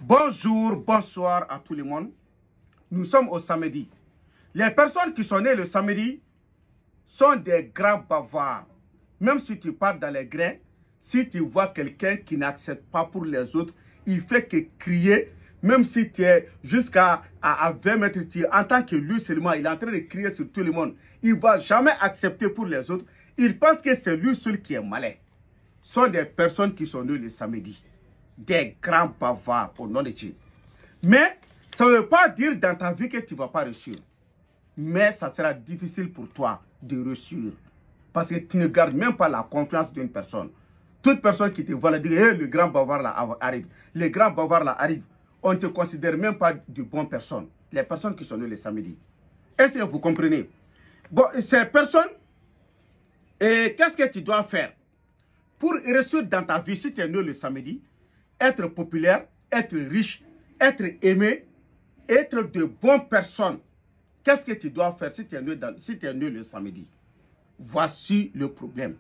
Bonjour, bonsoir à tout le monde. Nous sommes au samedi. Les personnes qui sont nées le samedi sont des grands bavards. Même si tu pars dans les grains, si tu vois quelqu'un qui n'accepte pas pour les autres, il fait que crier. Même si tu es jusqu'à 20 mètres, en tant que lui seulement, il est en train de crier sur tout le monde. Il ne va jamais accepter pour les autres. Il pense que c'est lui seul qui est malin. Ce sont des personnes qui sont nées le samedi. Des grands bavards au nom de Dieu. Mais ça ne veut pas dire dans ta vie que tu ne vas pas réussir. Mais ça sera difficile pour toi de réussir. Parce que tu ne gardes même pas la confiance d'une personne. Toute personne qui te voit là dit hey, le grand bavard là arrive. Le grand bavard là arrive. On ne te considère même pas de bonnes personnes. Les personnes qui sont nées le samedi. Est-ce que vous comprenez? Bon, ces personnes, qu'est-ce que tu dois faire pour réussir dans ta vie si tu es né le samedi? Être populaire, être riche, être aimé, être de bonnes personnes. Qu'est-ce que tu dois faire si tu es né le samedi? Voici le problème.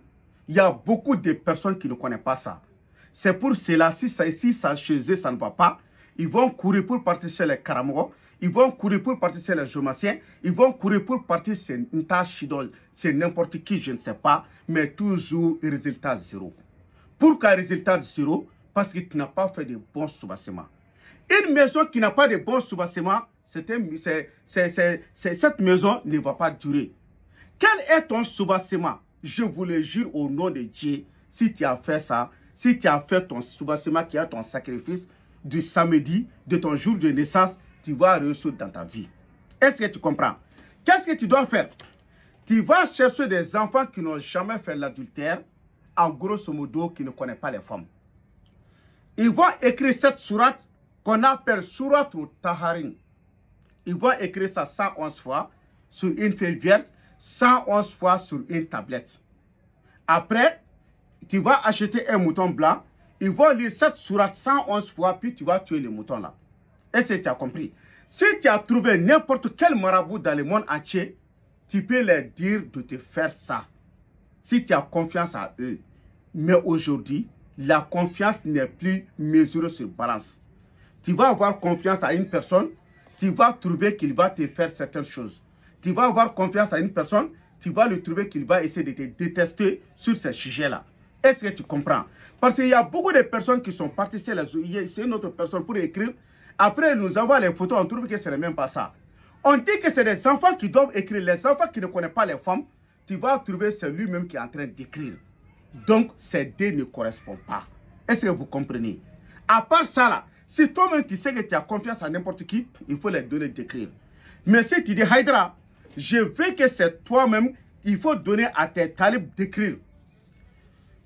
Il y a beaucoup de personnes qui ne connaissent pas ça. C'est pour cela, si ça chez eux, ça ne va pas, ils vont courir pour partir chez les Karamogo, ils vont courir pour partir chez les Jomassiens, ils vont courir pour partir chez Nta Chidol, c'est n'importe qui, je ne sais pas, mais toujours résultat zéro. Pourquoi résultat zéro? Parce que tu n'as pas fait de bons soubassements. Une maison qui n'a pas de bons soubassements, cette maison ne va pas durer. Quel est ton soubassement? Je vous le jure au nom de Dieu, si tu as fait ça, si tu as fait ton soubassement qui est ton sacrifice du samedi, de ton jour de naissance, tu vas réussir dans ta vie. Est-ce que tu comprends? Qu'est-ce que tu dois faire? Tu vas chercher des enfants qui n'ont jamais fait l'adultère, en grosso modo, qui ne connaissent pas les femmes. Ils vont écrire cette sourate qu'on appelle sourate ou Taharin. Ils vont écrire ça 111 fois sur une feuille vierge, 111 fois sur une tablette. Après, tu vas acheter un mouton blanc. Ils vont lire cette sourate 111 fois, puis tu vas tuer le mouton là. Est-ce que tu as compris? Si tu as trouvé n'importe quel marabout dans le monde entier, tu peux leur dire de te faire ça. Si tu as confiance à eux. Mais aujourd'hui, la confiance n'est plus mesurée sur balance. Tu vas avoir confiance à une personne, tu vas trouver qu'il va te faire certaines choses. Tu vas avoir confiance à une personne, tu vas le trouver qu'il va essayer de te détester sur ces sujets-là. Est-ce que tu comprends? Parce qu'il y a beaucoup de personnes qui sont parties chez c'est une autre personne pour écrire. Après, nous envoie les photos, on trouve que ce n'est même pas ça. On dit que c'est des enfants qui doivent écrire. Les enfants qui ne connaissent pas les femmes, tu vas trouver c'est lui-même qui est en train d'écrire. Donc, ces deux ne correspondent pas. Est-ce que vous comprenez? À part ça, là, si toi-même tu sais que tu as confiance à n'importe qui, il faut les donner d'écrire. Mais si tu dis, Haïdra, je veux que c'est toi-même, il faut donner à tes talibs d'écrire.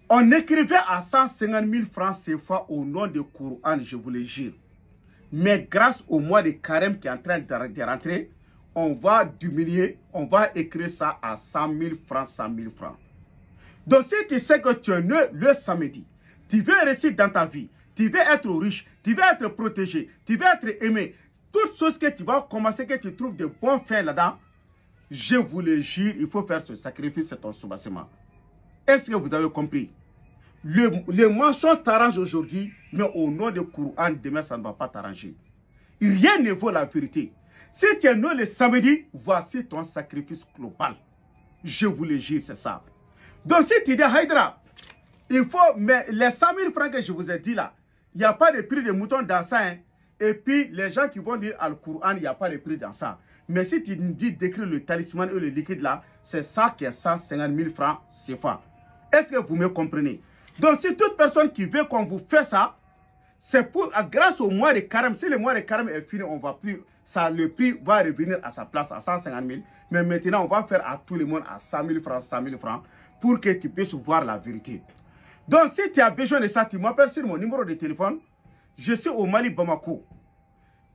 On écrivait à 150 000 francs CFA au nom de Coran, je vous le jure. Mais grâce au mois de carême qui est en train de rentrer, on va diminuer, on va écrire ça à 100 000 francs, 100 000 francs. Donc si tu sais que tu es né le samedi, tu veux réussir dans ta vie, tu veux être riche, tu veux être protégé, tu veux être aimé, toutes choses que tu vas commencer, que tu trouves de bons faits là-dedans, je vous le jure, il faut faire ce sacrifice, c'est ton soubassement. Est-ce que vous avez compris? Le mensonge t'arrange aujourd'hui, mais au nom de Coran, demain, ça ne va pas t'arranger. Rien ne vaut la vérité. Si tu es né le samedi, voici ton sacrifice global. Je vous le jure, c'est ça. Donc si tu dis, Haïdra, il faut, mais les 100 000 francs que je vous ai dit là, il n'y a pas de prix de mouton dans ça. Hein. Et puis, les gens qui vont lire Al-Qur'an, il n'y a pas de prix dans ça. Mais si tu me dis d'écrire le talisman et le liquide là, c'est ça qui est 150 000 francs CFA. Est-ce que vous me comprenez? Donc, si toute personne qui veut qu'on vous fait ça, c'est pour, grâce au mois de carême. Si le mois de carême est fini, on va plus, ça, le prix va revenir à sa place à 150 000. Mais maintenant, on va faire à tout le monde à 100 000 francs, 100 000 francs, pour que tu puisses voir la vérité. Donc, si tu as besoin de ça, tu m'appelles sur mon numéro de téléphone. Je suis au Mali, Bamako.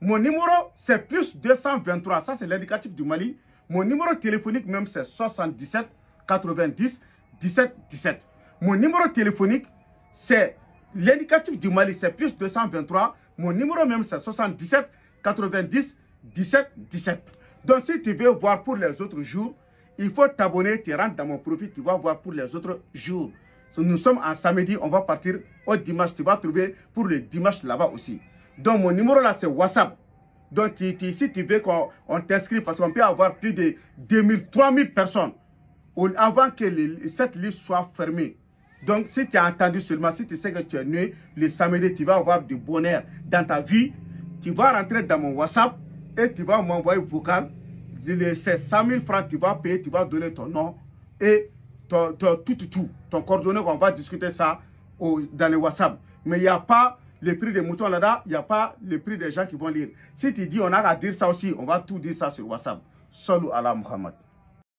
Mon numéro, c'est plus 223. Ça, c'est l'indicatif du Mali. Mon numéro téléphonique, même, c'est 77 90 17 17. Mon numéro téléphonique, c'est l'indicatif du Mali, c'est plus 223. Mon numéro même, c'est 77 90 17 17. Donc, si tu veux voir pour les autres jours, il faut t'abonner, tu rentres dans mon profil, tu vas voir pour les autres jours. Nous sommes en samedi, on va partir au dimanche. Tu vas trouver pour le dimanche là-bas aussi. Donc, mon numéro là, c'est WhatsApp. Donc, si tu veux qu'on t'inscrit, parce qu'on peut avoir plus de 2000, 3000 personnes avant que cette liste soit fermée. Donc, si tu as entendu seulement, si tu sais que tu es né le samedi, tu vas avoir du bonheur dans ta vie, tu vas rentrer dans mon WhatsApp et tu vas m'envoyer vocal. C'est 100 000 francs, tu vas payer, tu vas donner ton nom et ton coordonnée, on va discuter ça dans le WhatsApp. Mais il n'y a pas le prix des moutons là-dedans, il n'y a pas le prix des gens qui vont lire. Si tu dis on a à dire ça aussi, on va tout dire ça sur WhatsApp. Salut Allah Muhammad.